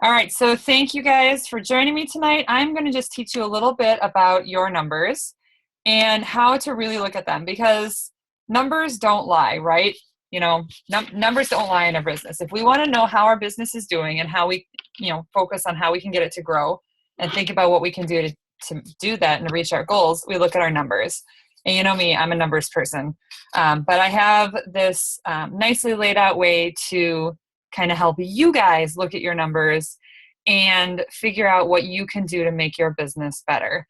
All right, so thank you guys for joining me tonight. I'm going to just teach you a little bit about your numbers and how to really look at them because numbers don't lie, right? You know, numbers don't lie in our business. If we want to know how our business is doing and how we, focus on how we can get it to grow and think about what we can do to do that and to reach our goals, we look at our numbers. And you know me, I'm a numbers person. But I have this nicely laid out way to kind of help you guys look at your numbers and figure out what you can do to make your business better.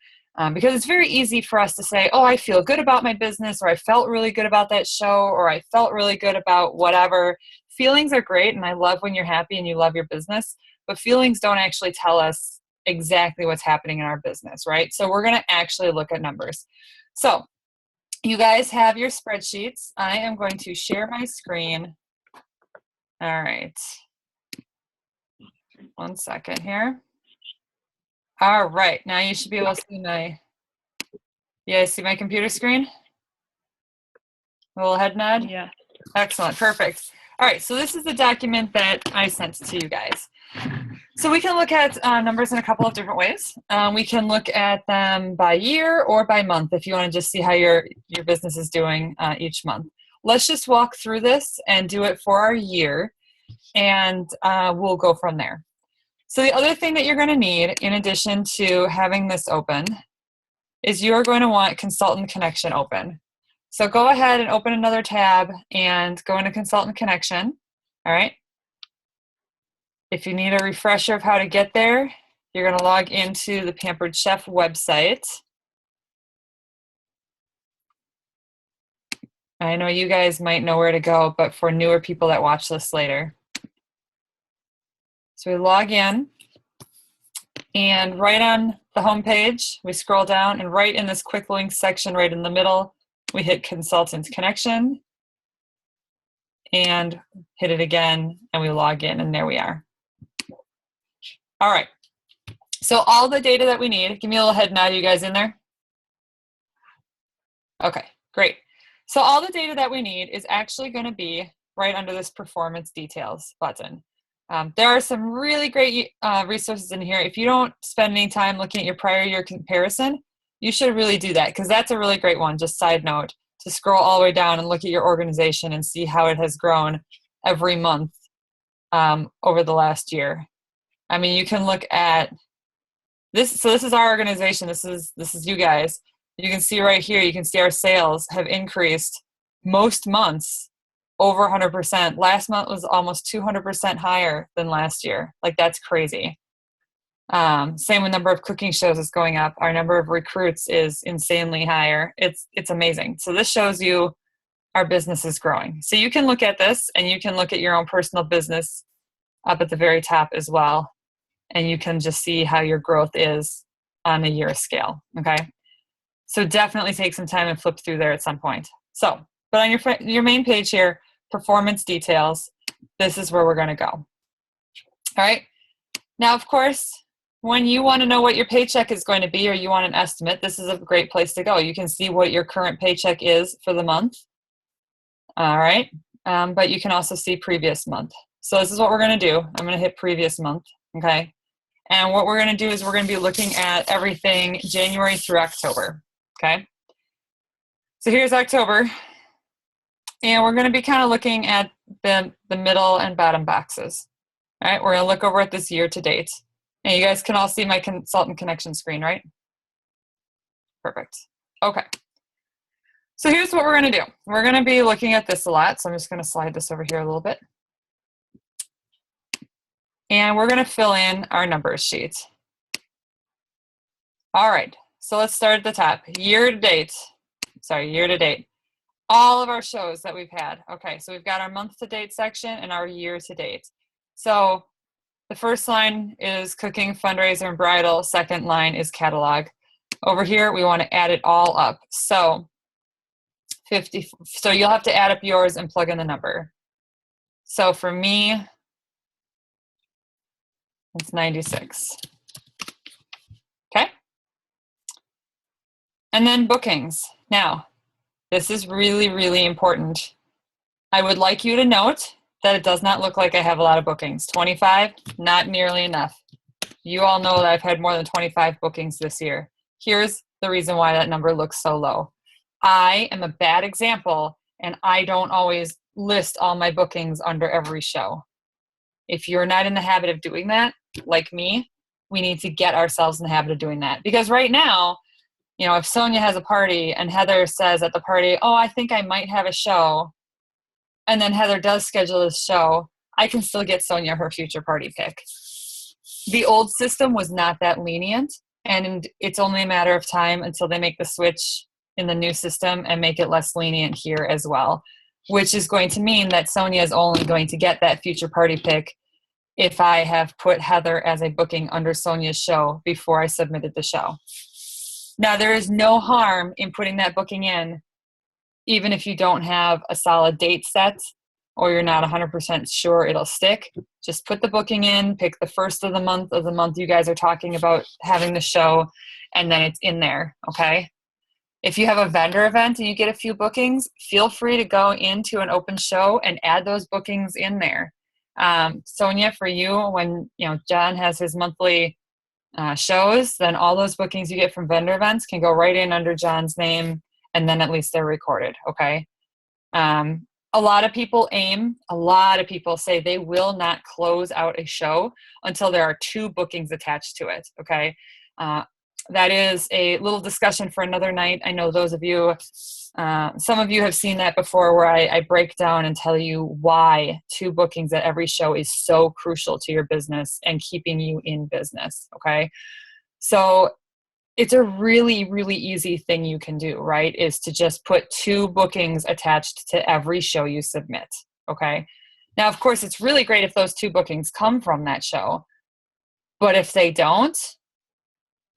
Because it's very easy for us to say, oh, I feel good about my business, or I felt really good about that show, or I felt really good about whatever. Feelings are great, and I love when you're happy and you love your business, but feelings don't actually tell us exactly what's happening in our business, right? So we're going to actually look at numbers. So you guys have your spreadsheets. I am going to share my screen. All right. 1 second here. All right. Now you should be able to see you guys see my computer screen? A little head nod? Yeah. Excellent. Perfect. All right. So this is the document that I sent to you guys. So we can look at numbers in a couple of different ways. We can look at them by year or by month if you want to just see how your business is doing each month. Let's just walk through this and do it for our year, and we'll go from there. So the other thing that you're going to need, in addition to having this open, is you're going to want Consultant Connection open. So go ahead and open another tab and go into Consultant Connection. All right. If you need a refresher of how to get there, you're going to log into the Pampered Chef website. I know you guys might know where to go, but for newer people that watch this later. So we log in, and right on the home page, we scroll down, and right in this quick links section right in the middle, we hit Consultant Connection and hit it again, and we log in, and there we are. All right. So all the data that we need, give me a little head nod, you guys in there? Okay, great. So all the data that we need is actually going to be right under this Performance Details button. There are some really great resources in here. If you don't spend any time looking at your prior year comparison, you should really do that because that's a really great one, just side note, to scroll all the way down and look at your organization and see how it has grown every month over the last year. I mean, you can look at this. So this is our organization. This is you guys. You can see right here, you can see our sales have increased most months over 100%. Last month was almost 200% higher than last year. Like, that's crazy. Same with number of cooking shows is going up. Our number of recruits is insanely higher. It's amazing. So this shows you our business is growing. So you can look at this, and you can look at your own personal business up at the very top as well. And you can just see how your growth is on a year scale, okay? So definitely take some time and flip through there at some point. So, but on your main page here, Performance Details, this is where we're going to go. All right. Now, of course, when you want to know what your paycheck is going to be, or you want an estimate, this is a great place to go. You can see what your current paycheck is for the month. All right. But you can also see previous month. So this is what we're going to do. I'm going to hit previous month. Okay. And what we're going to do is we're going to be looking at everything January through October. Okay. So here's October. And we're going to be kind of looking at the middle and bottom boxes. All right. We're going to look over at this year to date. And you guys can all see my Consultant Connection screen, right? Perfect. Okay. So here's what we're going to do. We're going to be looking at this a lot. So I'm just going to slide this over here a little bit. And we're going to fill in our numbers sheet. All right. So let's start at the top. Year to date. All of our shows that we've had. Okay. So we've got our month to date section and our year to date. So the first line is cooking, fundraiser, and bridal. Second line is catalog. Over here, we want to add it all up. So 50. So you'll have to add up yours and plug in the number. So for me, it's 96. Okay. And then bookings. Now, this is really, really important. I would like you to note that it does not look like I have a lot of bookings. 25, not nearly enough. You all know that I've had more than 25 bookings this year. Here's the reason why that number looks so low. I am a bad example, and I don't always list all my bookings under every show. If you're not in the habit of doing that, like me, we need to get ourselves in the habit of doing that. Because right now, you know, if Sonia has a party and Heather says at the party, oh, I think I might have a show, and then Heather does schedule this show, I can still get Sonia her future party pick. The old system was not that lenient, and it's only a matter of time until they make the switch in the new system and make it less lenient here as well, which is going to mean that Sonia is only going to get that future party pick if I have put Heather as a booking under Sonia's show before I submitted the show. Now, there is no harm in putting that booking in, even if you don't have a solid date set or you're not 100% sure it'll stick. Just put the booking in, pick the first of the month you guys are talking about having the show, and then it's in there, okay? If you have a vendor event and you get a few bookings, feel free to go into an open show and add those bookings in there. Sonia, for you, when John has his monthly shows, then all those bookings you get from vendor events can go right in under John's name, and then at least they're recorded, okay? A lot of people say they will not close out a show until there are 2 bookings attached to it, okay? That is a little discussion for another night. I know those of you, some of you have seen that before, where I break down and tell you why 2 bookings at every show is so crucial to your business and keeping you in business, okay? So it's a really, really easy thing you can do, right? Is to just put 2 bookings attached to every show you submit, okay? Now, of course, it's really great if those 2 bookings come from that show, but if they don't,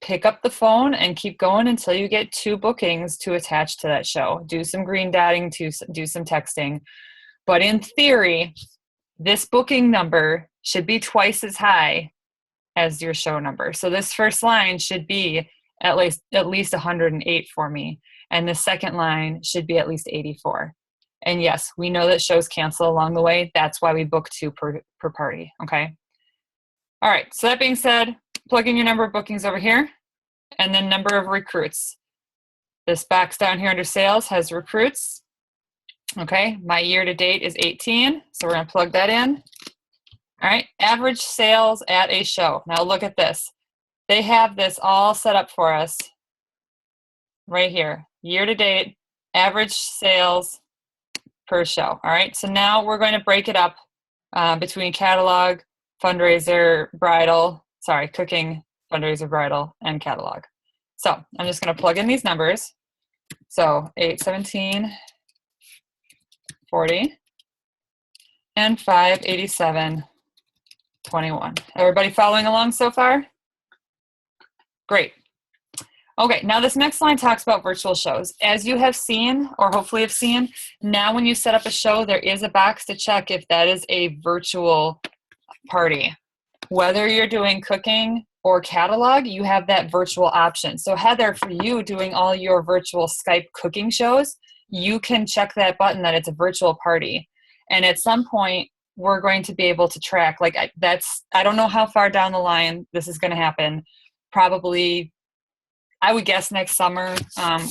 pick up the phone and keep going until you get 2 bookings to attach to that show. Do some green dotting, do some texting. But in theory, this booking number should be twice as high as your show number. So this first line should be at least 108 for me. And the second line should be at least 84. And yes, we know that shows cancel along the way. That's why we book 2 per party, okay? All right, so that being said, plug in your number of bookings over here, and then number of recruits. This box down here under sales has recruits. Okay, my year to date is 18, so we're gonna plug that in. All right, average sales at a show. Now look at this. They have this all set up for us right here. Year to date, average sales per show. All right, so now we're going to break it up between catalog, fundraiser, cooking, fundraiser, bridal, and catalog. So I'm just going to plug in these numbers. So 817, 40, and 587, 21. Everybody following along so far? Great. Okay, now this next line talks about virtual shows. As you have seen, or hopefully have seen, now when you set up a show, there is a box to check if that is a virtual party. Whether you're doing cooking or catalog, you have that virtual option. So Heather, for you doing all your virtual Skype cooking shows, you can check that button that it's a virtual party. And at some point, we're going to be able to track, I don't know how far down the line this is going to happen. Probably, I would guess next summer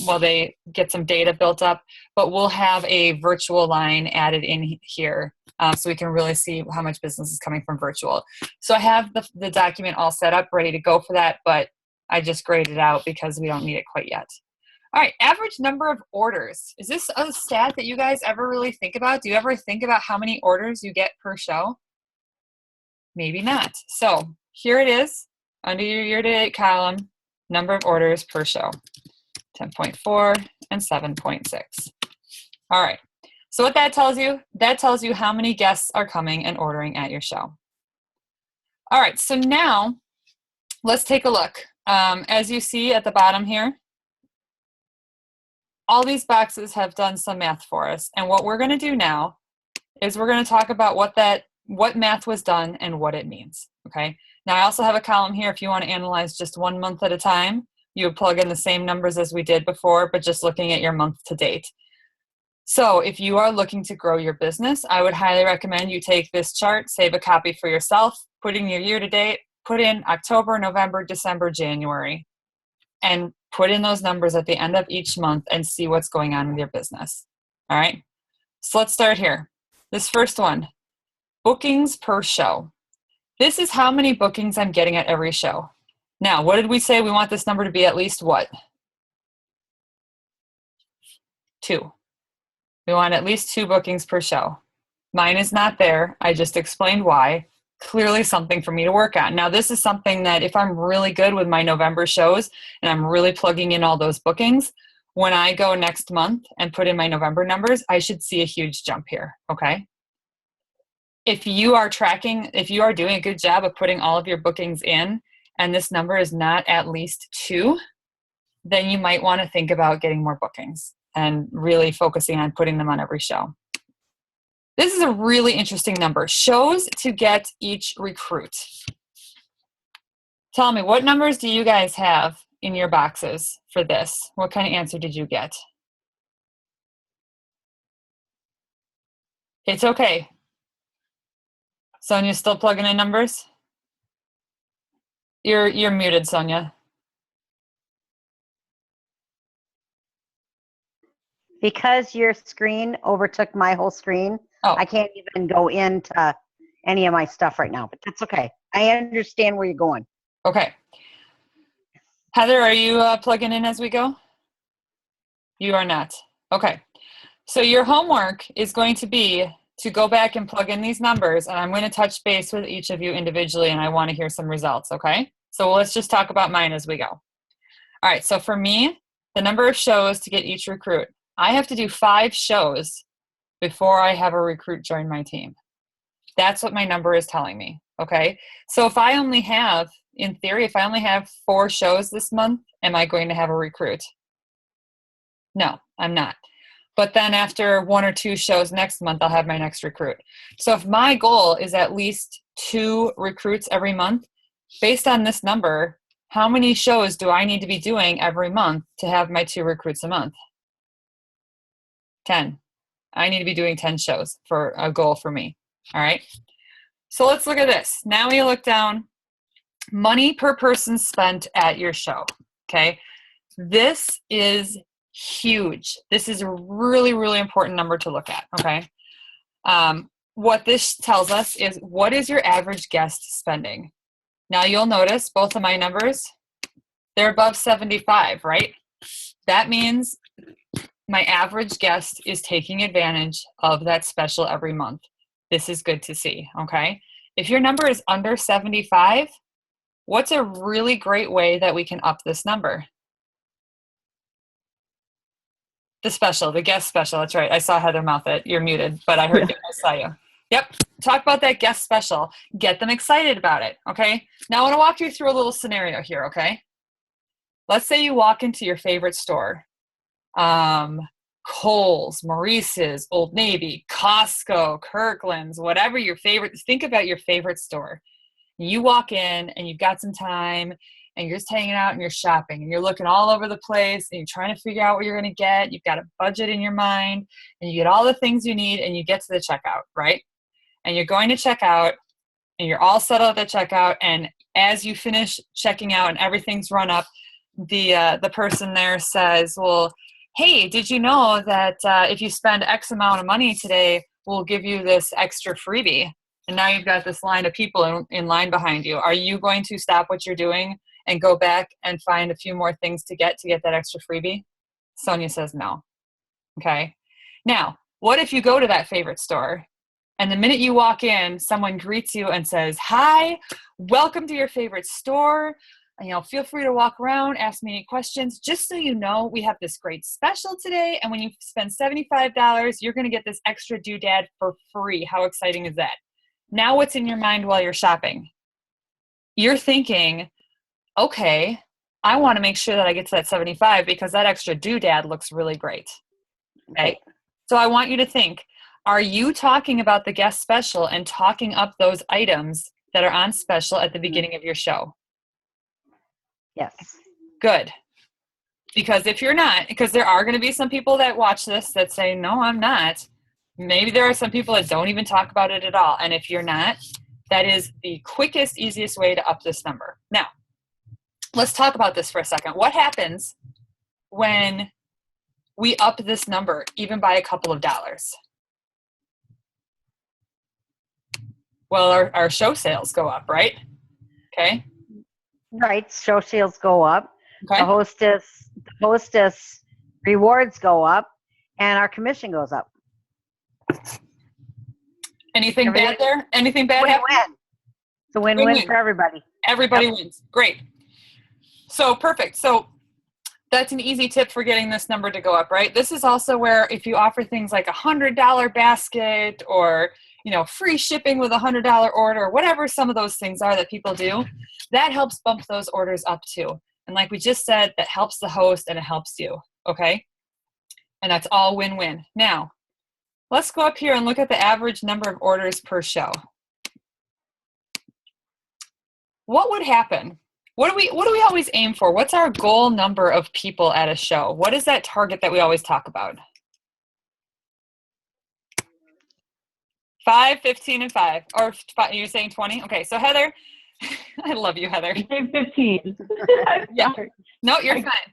while they get some data built up, but we'll have a virtual line added in here so we can really see how much business is coming from virtual. So I have the document all set up, ready to go for that, but I just graded it out because we don't need it quite yet. All right, average number of orders. Is this a stat that you guys ever really think about? Do you ever think about how many orders you get per show? Maybe not. So here it is under your year-to-date column, number of orders per show, 10.4 and 7.6. All right, so what that tells you how many guests are coming and ordering at your show. All right, so now let's take a look. As you see at the bottom here, all these boxes have done some math for us. And what we're gonna do now is we're gonna talk about what math was done and what it means, okay? Now I also have a column here if you wanna analyze just 1 month at a time. You would plug in the same numbers as we did before, but just looking at your month to date. So if you are looking to grow your business, I would highly recommend you take this chart, save a copy for yourself, put in your year to date, put in October, November, December, January, and put in those numbers at the end of each month and see what's going on with your business. All right. So let's start here. This first one, bookings per show. This is how many bookings I'm getting at every show. Now, what did we say? We want this number to be at least what? 2. We want at least 2 bookings per show. Mine is not there. I just explained why. Clearly something for me to work on. Now, this is something that if I'm really good with my November shows and I'm really plugging in all those bookings, when I go next month and put in my November numbers, I should see a huge jump here, okay? If you are tracking, if you are doing a good job of putting all of your bookings in and this number is not at least 2, then you might want to think about getting more bookings and really focusing on putting them on every show. This is a really interesting number. Shows to get each recruit. Tell me, what numbers do you guys have in your boxes for this? What kind of answer did you get? It's okay. Sonia still plugging in numbers? You're muted, Sonia. Because your screen overtook my whole screen, I can't even go into any of my stuff right now, but that's okay. I understand where you're going. Okay. Heather, are you plugging in as we go? You are not. Okay. So your homework is going to be to go back and plug in these numbers, and I'm going to touch base with each of you individually, and I want to hear some results, okay? So let's just talk about mine as we go. All right, so for me, the number of shows to get each recruit, I have to do 5 shows before I have a recruit join my team. That's what my number is telling me, okay? So if I only have, in theory, if I only have 4 shows this month, am I going to have a recruit? No, I'm not. But then after 1 or 2 shows next month, I'll have my next recruit. So if my goal is at least 2 recruits every month, based on this number, how many shows do I need to be doing every month to have my 2 recruits a month? 10. I need to be doing 10 shows for a goal for me. All right. So let's look at this. Now we look down money per person spent at your show. Okay. This is huge. This is a really, really important number to look at. Okay. What this tells us is what is your average guest spending? Now you'll notice both of my numbers, they're above 75, right? That means my average guest is taking advantage of that special every month. This is good to see, okay? If your number is under 75, what's a really great way that we can up this number? The special, the guest special, that's right. I saw Heather mouth it. You're muted, but I heard you, I saw you. Yep, talk about that guest special. Get them excited about it, okay? Now I wanna walk you through a little scenario here, okay? Let's say you walk into your favorite store. Kohl's, Maurice's, Old Navy, Costco, Kirkland's, whatever your favorite, think about your favorite store. You walk in and you've got some time and you're just hanging out and you're shopping and you're looking all over the place and you're trying to figure out what you're going to get. You've got a budget in your mind and you get all the things you need and you get to the checkout, right? And you're going to check out and you're all settled at the checkout, and as you finish checking out and everything's run up, the person there says, well, hey, did you know that if you spend X amount of money today, we'll give you this extra freebie? And now you've got this line of people in line behind you. Are you going to stop what you're doing and go back and find a few more things to get that extra freebie? Sonia says no. Okay. Now, what if you go to that favorite store and the minute you walk in, someone greets you and says, hi, welcome to your favorite store. And, feel free to walk around, ask me any questions. Just so you know, we have this great special today. And when you spend $75, you're going to get this extra doodad for free. How exciting is that? Now what's in your mind while you're shopping? You're thinking, okay, I want to make sure that I get to that 75 because that extra doodad looks really great. Okay. So I want you to think, are you talking about the guest special and talking up those items that are on special at the beginning of your show? Yes. Good. Because if you're not, because there are going to be some people that watch this that say, no, I'm not. Maybe there are some people that don't even talk about it at all. And if you're not, that is the quickest, easiest way to up this number. Now, let's talk about this for a second. What happens when we up this number, even by a couple of dollars? Well, our show sales go up, right? Okay. Right. Show sales go up. Okay. The hostess rewards go up, and our commission goes up. Anything bad there? Anything bad happen? Win-win. It's a win-win for everybody. Everybody wins. Great. So perfect. So that's an easy tip for getting this number to go up, right? This is also where if you offer things like $100 basket or, free shipping with $100 order, whatever some of those things are that people do, that helps bump those orders up too. And like we just said, that helps the host and it helps you, okay? And that's all win-win. Now, let's go up here and look at the average number of orders per show. What would happen? What do we always aim for? What's our goal number of people at a show? What is that target that we always talk about? 5, 15, and 5. Or you're saying 20? Okay, so Heather, I love you, Heather. 15. Yeah. No, you're fine.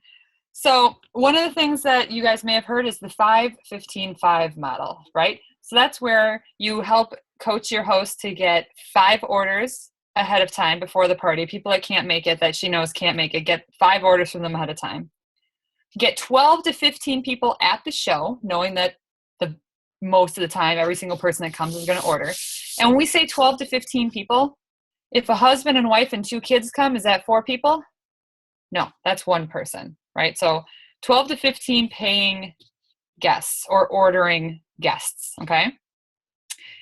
So one of the things that you guys may have heard is the 5, 15, 5 model, right? So that's where you help coach your host to get 5 orders ahead of time before the party. People that can't make it, that she knows can't make it, get 5 orders from them ahead of time. Get 12 to 15 people at the show, knowing that most of the time, every single person that comes is going to order. And when we say 12 to 15 people, if a husband and wife and 2 kids come, is that 4 people? No, that's 1 person, right? So 12 to 15 paying guests or ordering guests, okay?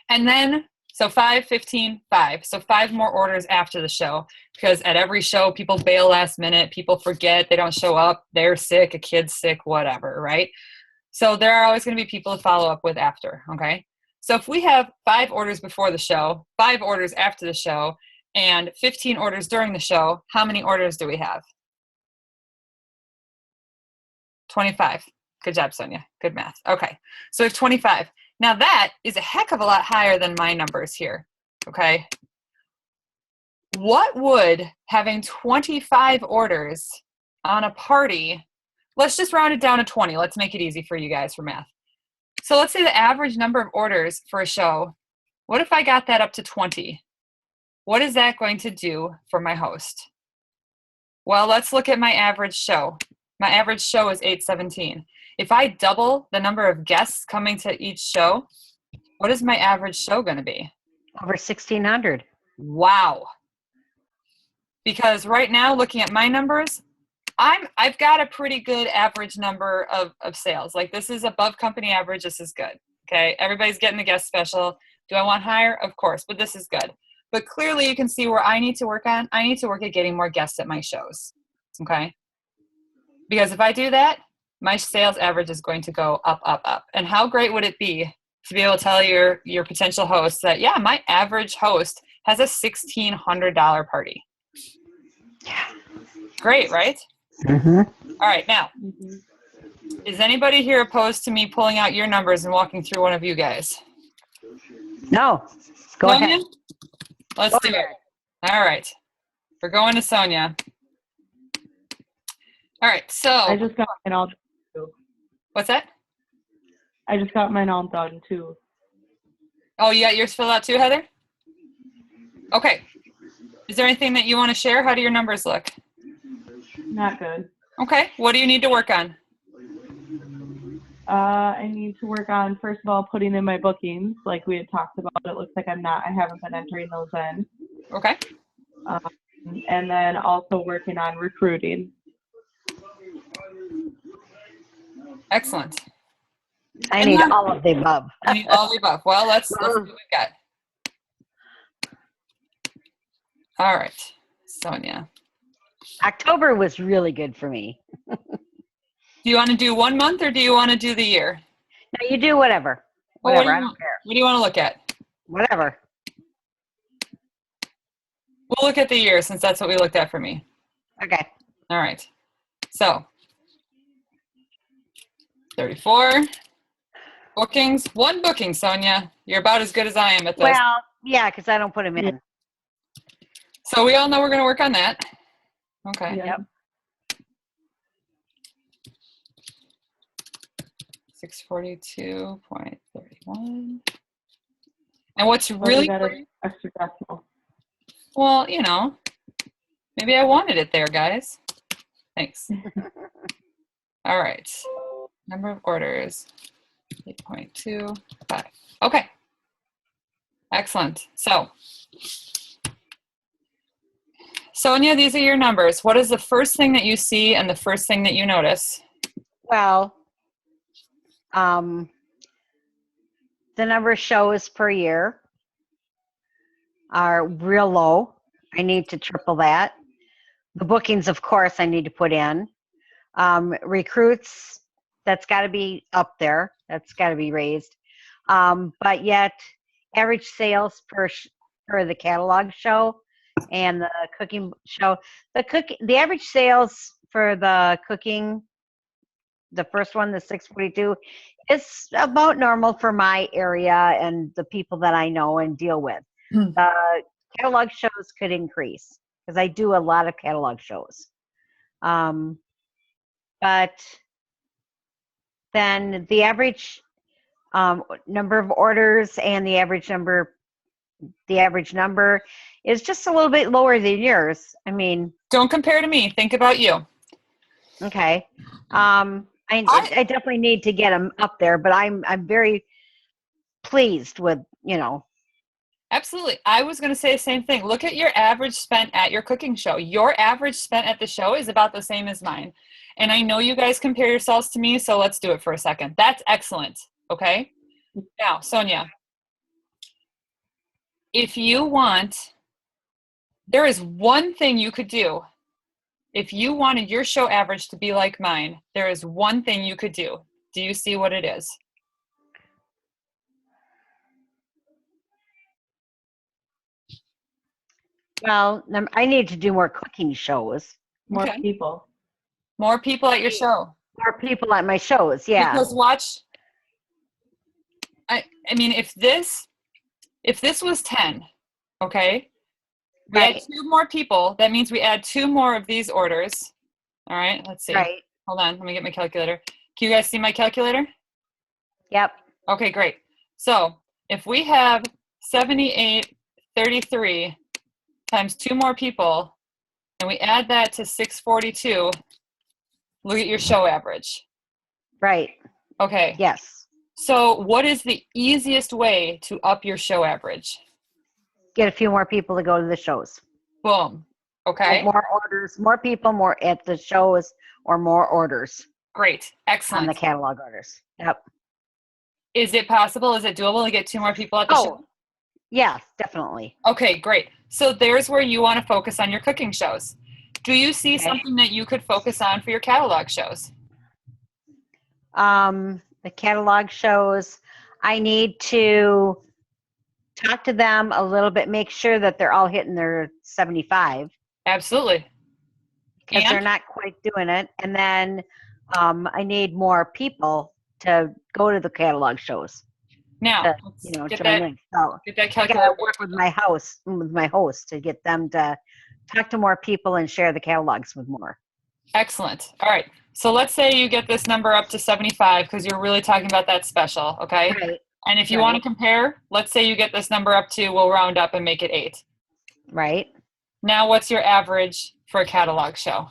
And then, so 5, 15, 5. So 5 more orders after the show, because at every show, people bail last minute, people forget, they don't show up, they're sick, a kid's sick, whatever, right? So there are always going to be people to follow up with after, okay? So if we have 5 orders before the show, 5 orders after the show, and 15 orders during the show, how many orders do we have? 25. Good job, Sonia. Good math. Okay, so we have 25. Now that is a heck of a lot higher than my numbers here, okay? What would having 25 orders on a party, let's just round it down to 20. Let's make it easy for you guys for math. So let's say the average number of orders for a show, what if I got that up to 20? What is that going to do for my host? Well, let's look at my average show. My average show is 817. If I double the number of guests coming to each show, what is my average show going to be? Over 1,600. Wow. Because right now, looking at my numbers, I've got a pretty good average number of sales. Like this is above company average. This is good. Okay. Everybody's getting the guest special. Do I want higher? Of course, but this is good. But clearly you can see where I need to work on. I need to work at getting more guests at my shows. Okay. Because if I do that, my sales average is going to go up, up, up. And how great would it be to be able to tell your potential hosts that, yeah, my average host has a $1,600 party. Yeah. Great, right? Mm-hmm. All right, now, is anybody here opposed to me pulling out your numbers and walking through one of you guys? No. Go ahead. Sonia? Let's do it. All right. We're going to Sonia. All right, so. I just got mine all done too. What's that? I just got mine all done too. Oh, you got yours filled out too, Heather? Okay. Is there anything that you want to share? How do your numbers look? Not good. Okay. What do you need to work on? I need to work on, first of all, putting in my bookings like we had talked about. It looks like I haven't been entering those in. Okay. And then also working on recruiting. Excellent. I need all of the above. You need all the above. Well, let's see what we got. All right, Sonia. October was really good for me. Do you want to do 1 month or do you want to do the year? No, you do whatever. Well, Whatever. I don't care. What do you want to look at? Whatever. We'll look at the year since that's what we looked at for me. Okay. All right. So 34. Bookings. 1 booking, Sonia. You're about as good as I am at this. Well, yeah, because I don't put them in. So we all know we're going to work on that. Okay. Yeah. Yep. 642.31. And what's Oh, we really got an great, extra decimal. well, maybe I wanted it there, guys. Thanks. All right. Number of orders, 8.25. Okay. Excellent. So, Sonia, these are your numbers. What is the first thing that you see and the first thing that you notice? Well, the number of shows per year are real low. I need to triple that. The bookings, of course, I need to put in. Recruits, that's got to be up there. That's got to be raised. But yet, average sales for the catalog show and the cooking show, the average sales for the cooking, the first one, the 642, is about normal for my area and the people that I know and deal with. The catalog shows could increase because I do a lot of catalog shows. But then the average number of orders and the average number is just a little bit lower than yours. I mean, don't compare to me. Think about you. Okay. I definitely need to get them up there, but I'm very pleased with, Absolutely. I was going to say the same thing. Look at your average spent at your cooking show. Your average spent at the show is about the same as mine. And I know you guys compare yourselves to me, so let's do it for a second. That's excellent. Okay. Now, Sonia, if you want, there is one thing you could do. If you wanted your show average to be like mine, there is one thing you could do. Do you see what it is? well, I need to do more cooking shows. More Okay. people. More people at your show. More people at my shows, yeah. Because watch, I mean, if this was 10, okay, we Right. add 2 more people, that means we add 2 more of these orders. All right, let's see. Right. Hold on, let me get my calculator. Can you guys see my calculator? Yep. Okay, great. So if we have 78.33 times 2 more people, and we add that to 642, look at your show average. Right. Okay. Yes. So what is the easiest way to up your show average? Get a few more people to go to the shows. Boom. Okay. More orders, more people, more at the shows, or more orders Great. on Excellent. the catalog orders. Yep. Is it possible? Is it doable to get 2 more people at the show? Yeah, definitely. Okay, great. So there's where you want to focus on your cooking shows. Do you see Okay. something that you could focus on for your catalog shows? The catalog shows, I need to talk to them a little bit, make sure that they're all hitting their 75 Absolutely. because they're And not quite doing it. And then I need more people to go to the catalog shows, now, to, let's join get that in. So I gotta calculator. work with my host to get them to talk to more people and share the catalogs with more. Excellent. All right. So let's say you get this number up to 75 because you're really talking about that special, okay? Right. And if you want to compare, let's say you get this number up to, we'll round up and make it 8. Right. Now, what's your average for a catalog show?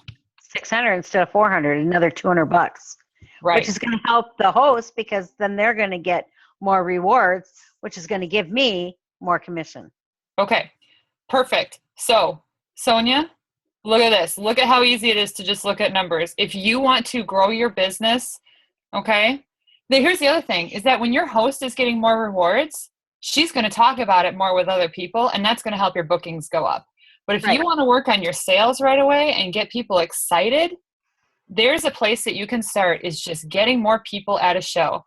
600 instead of 400, another $200. Right. Which is going to help the host because then they're going to get more rewards, which is going to give me more commission. Okay. Perfect. So, Sonia, look at this. Look at how easy it is to just look at numbers. If you want to grow your business, okay, then here's the other thing is that when your host is getting more rewards, she's going to talk about it more with other people, and that's going to help your bookings go up. But if you want to work on your sales right away and get people excited, there's a place that you can start is just getting more people at a show.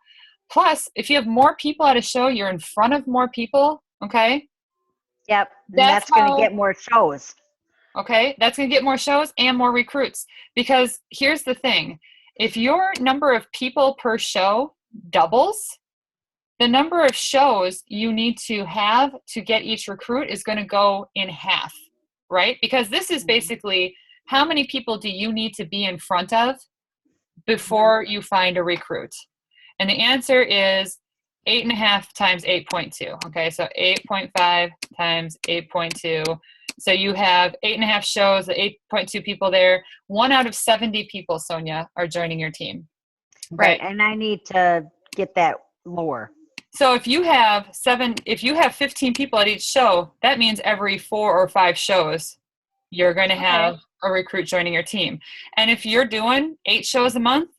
Plus, if you have more people at a show, you're in front of more people, okay? Yep. And that's going to get more shows. Okay, that's going to get more shows and more recruits. Because here's the thing. if your number of people per show doubles, the number of shows you need to have to get each recruit is going to go in half, right? Because this is basically how many people do you need to be in front of before you find a recruit? And the answer is 8.5 times 8.2. Okay, so 8.5 times 8.2. So you have 8.5 shows, the 8.2 people there. 1 out of 70 people, Sonia, are joining your team. Right. And I need to get that lower. So if you have 15 people at each show, that means every 4 or 5 shows, you're going to have a recruit joining your team. And if you're doing 8 shows a month,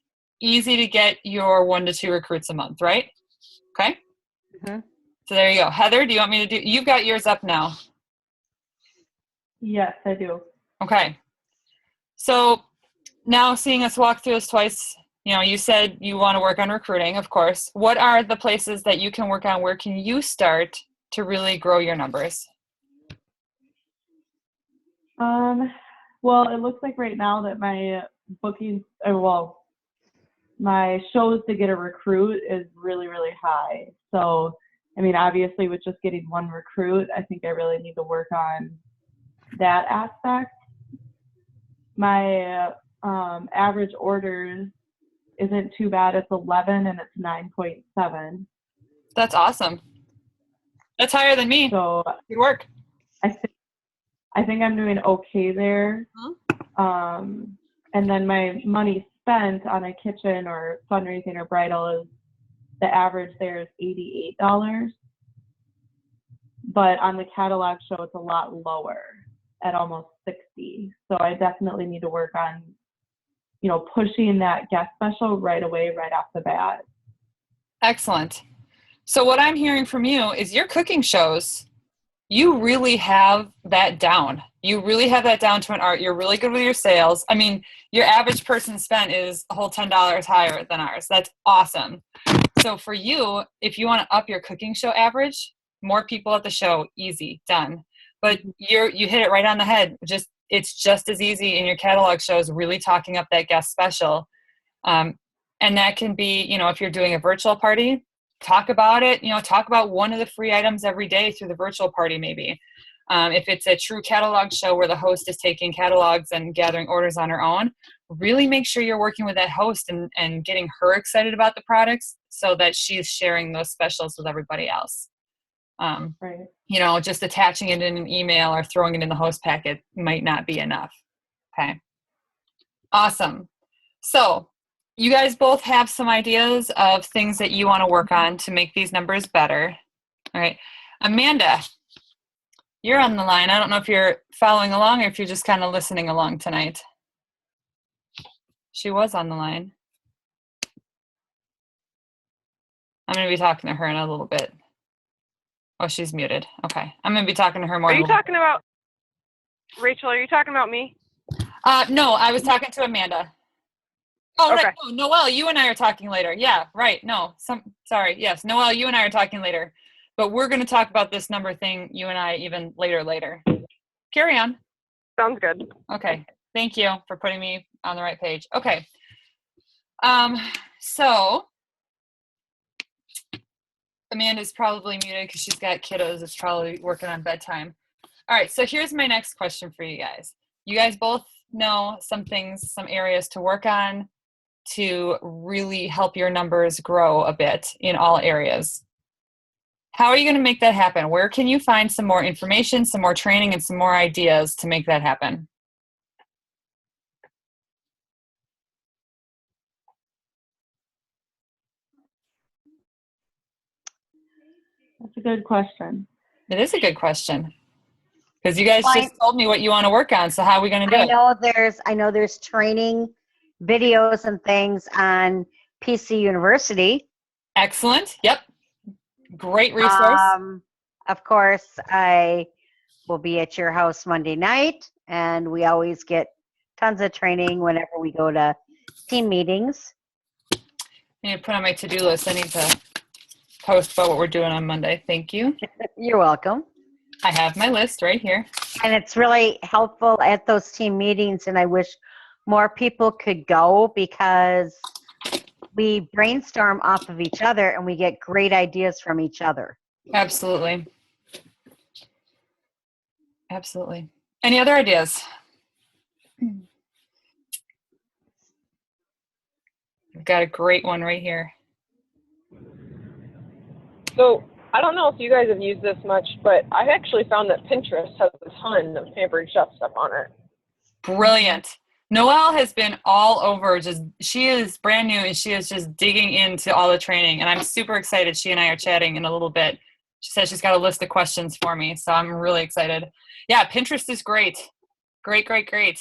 easy to get your 1 to 2 recruits a month, right? Okay. Mm-hmm. So there you go. Heather, do you want me to do, you've got yours up now. Yes, I do. Okay. So now seeing us walk through this twice, you said you want to work on recruiting, of course. What are the places that you can work on? Where can you start to really grow your numbers? Well, it looks like right now that my bookings, my shows to get a recruit is really, really high. So, I mean, obviously with just getting 1 recruit, I think I really need to work on that aspect. My average orders isn't too bad. It's 11 and it's 9.7. That's awesome. That's higher than me. So good work. I think I'm doing okay there. And then my money spent on a kitchen or fundraising or bridal is, the average there is $88. But on the catalog show, it's a lot lower at almost 60. So I definitely need to work on, pushing that guest special right away, right off the bat. Excellent. So what I'm hearing from you is your cooking shows, you really have that down. You really have that down to an art. You're really good with your sales. I mean, your average person spent is a whole $10 higher than ours. That's awesome. So for you, if you want to up your cooking show average, more people at the show, easy, done. But you hit it right on the head. It's just as easy in your catalog shows, really talking up that guest special. And that can be, if you're doing a virtual party, talk about it, talk about one of the free items every day through the virtual party maybe. If it's a true catalog show where the host is taking catalogs and gathering orders on her own, really make sure you're working with that host and getting her excited about the products so that she's sharing those specials with everybody else. Right. Just attaching it in an email or throwing it in the host packet might not be enough. Okay. Awesome. So you guys both have some ideas of things that you want to work on to make these numbers better. All right. Amanda, you're on the line. I don't know if you're following along or if you're just kind of listening along tonight. She was on the line. I'm going to be talking to her in a little bit. Oh, she's muted. Okay. I'm going to be talking to her more. Are you talking about, Rachel, are you talking about me? No, I was talking to Amanda. Oh, Okay. right. No, Noelle, you and I are talking later. Yeah, right. No, sorry. Yes, Noelle, you and I are talking later. But we're going to talk about this number thing, you and I, even later. Carry on. Sounds good. Okay. Thank you for putting me on the right page. Okay. So Amanda's probably muted because she's got kiddos. It's probably working on bedtime. All right. So here's my next question for you guys. You guys both know some things, some areas to work on to really help your numbers grow a bit in all areas. How are you going to make that happen? Where can you find some more information, some more training, and some more ideas to make that happen? That's a good question. It is a good question. Because you guys just told me what you want to work on, so how are we going to do it? I know there's training videos and things on PC University. Excellent. Yep. Great resource. Of course, I will be at your house Monday night, and we always get tons of training whenever we go to team meetings. I need to put on my to-do list. I need to post about what we're doing on Monday. Thank you. You're welcome. I have my list right here. And it's really helpful at those team meetings, and I wish more people could go because we brainstorm off of each other and we get great ideas from each other. Absolutely. Absolutely. Any other ideas? I've got a great one right here. So I don't know if you guys have used this much, but I've actually found that Pinterest has a ton of Pampered Chef stuff on it. Brilliant. Noelle has been all over. She is brand new and she is just digging into all the training. And I'm super excited. She and I are chatting in a little bit. She said she's got a list of questions for me. So I'm really excited. Yeah, Pinterest is great. Great, great, great.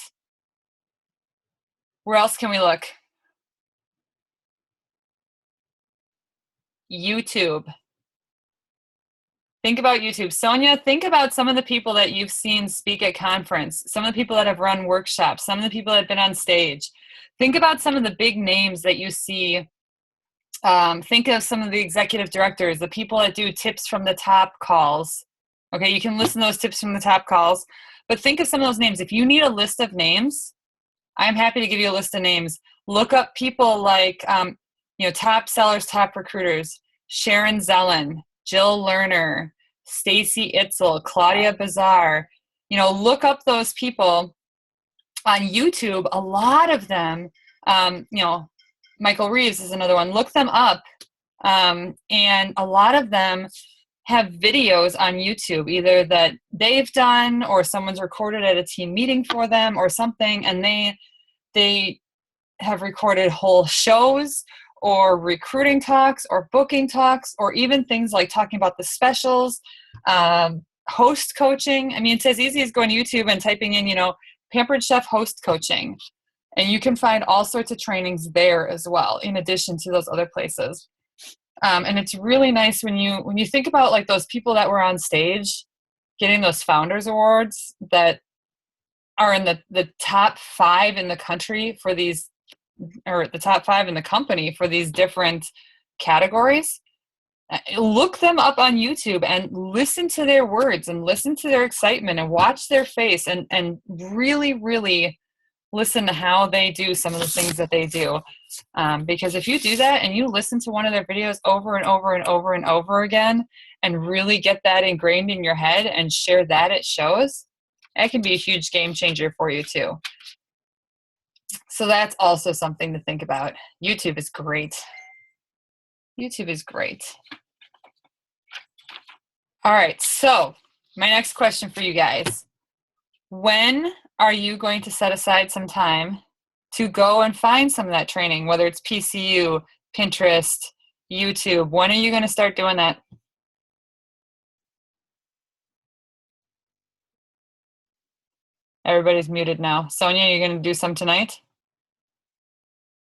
Where else can we look? YouTube. Think about YouTube. Sonia, think about some of the people that you've seen speak at conference, some of the people that have run workshops, some of the people that have been on stage. Think about some of the big names that you see. Think of some of the executive directors, the people that do tips from the top calls. Okay, you can listen to those tips from the top calls, but think of some of those names. If you need a list of names, I'm happy to give you a list of names. Look up people like, top sellers, top recruiters, Sharon Zellen, Jill Lerner, Stacy Itzel, Claudia Bazar. Look up those people on YouTube. A lot of them, Michael Reeves is another one. Look them up. And a lot of them have videos on YouTube, either that they've done or someone's recorded at a team meeting for them or something. And they have recorded whole shows or recruiting talks or booking talks, or even things like talking about the specials, host coaching. I mean, it's as easy as going to YouTube and typing in, Pampered Chef host coaching. And you can find all sorts of trainings there as well, in addition to those other places. And it's really nice when you think about like those people that were on stage getting those founders awards that are in the top 5 in the country for these, or the top 5 in the company for these different categories. Look them up on YouTube and listen to their words and listen to their excitement and watch their face and really, really listen to how they do some of the things that they do. Because if you do that and you listen to one of their videos over and over and over and over again and really get that ingrained in your head and share that at shows, that can be a huge game changer for you too. So that's also something to think about. YouTube is great. YouTube is great. All right, so my next question for you guys. When are you going to set aside some time to go and find some of that training, whether it's PCU, Pinterest, YouTube? When are you going to start doing that? Everybody's muted now. Sonia, you're going to do some tonight?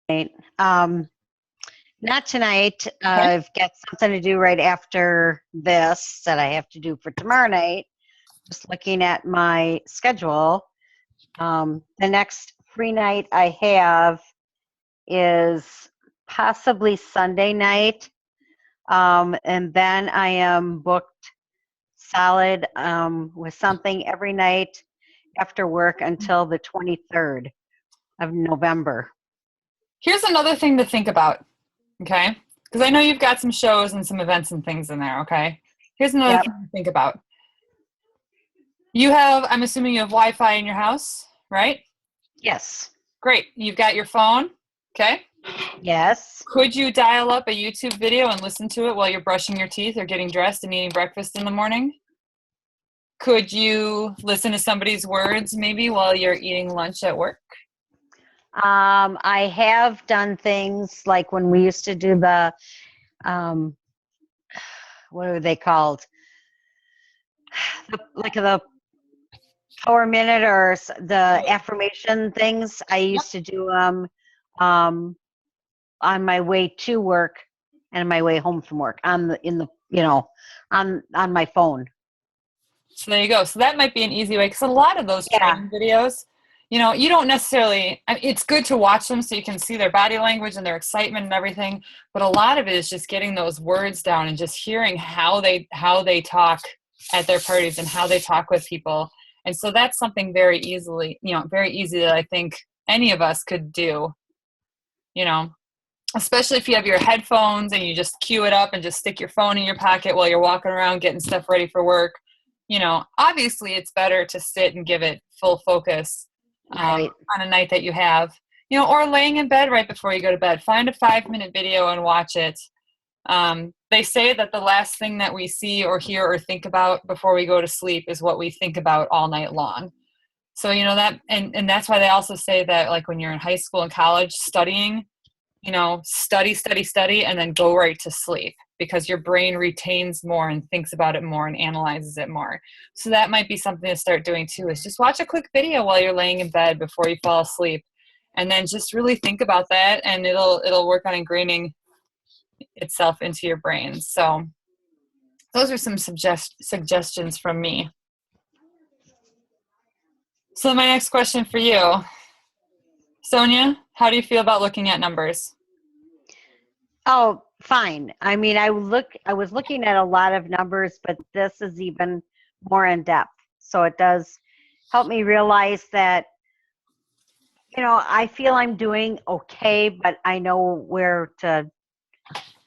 Not tonight. I've got something to do right after this that I have to do for tomorrow night. Just looking at my schedule. The next free night I have is possibly Sunday night. And then I am booked solid with something every night after work until the 23rd of November. Here's another thing to think about, okay? Because I know you've got some shows and some events and things in there, okay? Here's another thing to think about. I'm assuming you have Wi-Fi in your house, right? Yes. Great. You've got your phone, okay? Yes. Could you dial up a YouTube video and listen to it while you're brushing your teeth or getting dressed and eating breakfast in the morning? Could you listen to somebody's words maybe while you're eating lunch at work? I have done things like when we used to do the, what are they called? The Power Minute or the affirmation things. I used to do them on my way to work and on my way home from work on my phone. So there you go. So that might be an easy way, because a lot of those training videos, you don't necessarily, it's good to watch them so you can see their body language and their excitement and everything, but a lot of it is just getting those words down and just hearing how they talk at their parties and how they talk with people. And so that's something very easy that I think any of us could do, you know, especially if you have your headphones and you just cue it up and just stick your phone in your pocket while you're walking around getting stuff ready for work. You know, obviously it's better to sit and give it full focus Right. on a night that you have, you know, or laying in bed right before you go to bed. Find a 5-minute video and watch it. They say that the last thing that we see or hear or think about before we go to sleep is what we think about all night long. So, you know, that, and that's why they also say that, like, when you're in high school and college studying, you know, study, and then go right to sleep, because your brain retains more and thinks about it more and analyzes it more. So that might be something to start doing too, is just watch a quick video while you're laying in bed before you fall asleep. And then just really think about that, and it'll work on ingraining itself into your brain. So those are some suggestions from me. So my next question for you, Sonia, how do you feel about looking at numbers? Oh, fine. I mean, I was looking at a lot of numbers, but this is even more in depth. So it does help me realize that, you know, I feel I'm doing okay, but I know where to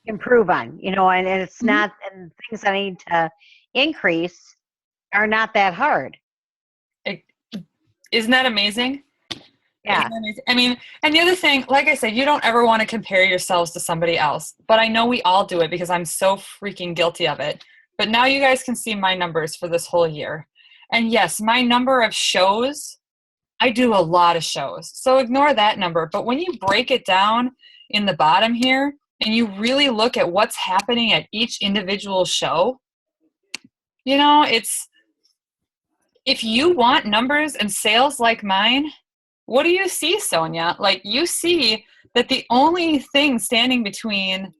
improve on, you know, and it's not, and things I need to increase are not that hard. Isn't that amazing? Yeah. I mean, and the other thing, like I said, you don't ever want to compare yourselves to somebody else, but I know we all do it because I'm so freaking guilty of it. But now you guys can see my numbers for this whole year. And yes, my number of shows, I do a lot of shows. So ignore that number. But when you break it down in the bottom here and you really look at what's happening at each individual show, you know, it's, if you want numbers and sales like mine, what do you see, Sonia? Like, you see that the only thing standing between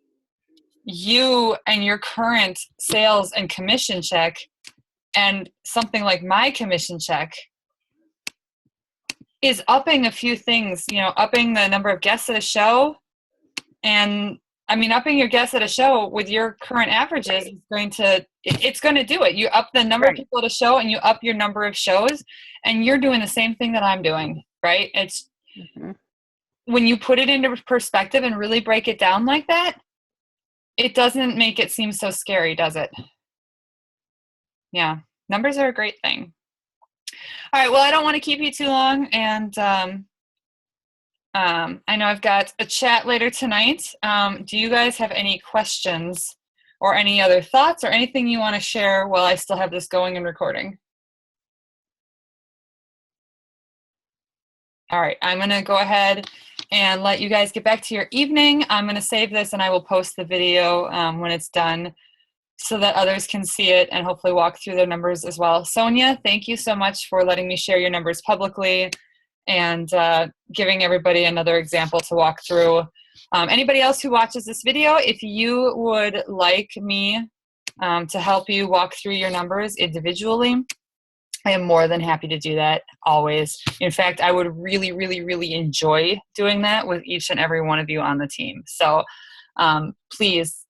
you and your current sales and commission check and something like my commission check is upping a few things, you know, upping the number of guests at a show. And I mean, upping your guests at a show with your current averages is going to, it's going to do it. You up the number of people at a show and you up your number of shows, and you're doing the same thing that I'm doing, right? It's when you put it into perspective and really break it down like that, it doesn't make it seem so scary, does it? Yeah, numbers are a great thing. All right, well, I don't want to keep you too long, and I know I've got a chat later tonight. Do you guys have any questions or any other thoughts or anything you want to share while I still have this going and recording? All right, I'm going to go ahead and let you guys get back to your evening. I'm going to save this and I will post the video when it's done so that others can see it and hopefully walk through their numbers as well. Sonia, thank you so much for letting me share your numbers publicly and giving everybody another example to walk through. Anybody else who watches this video, if you would like me to help you walk through your numbers individually, I am more than happy to do that, always. In fact, I would really, really, really enjoy doing that with each and every one of you on the team. So please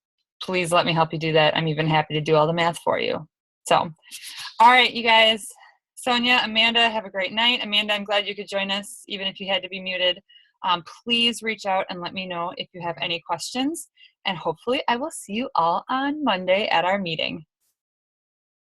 let me help you do that. I'm even happy to do all the math for you. So, all right, you guys. Sonia, Amanda, have a great night. Amanda, I'm glad you could join us, even if you had to be muted. Please reach out and let me know if you have any questions. And hopefully I will see you all on Monday at our meeting.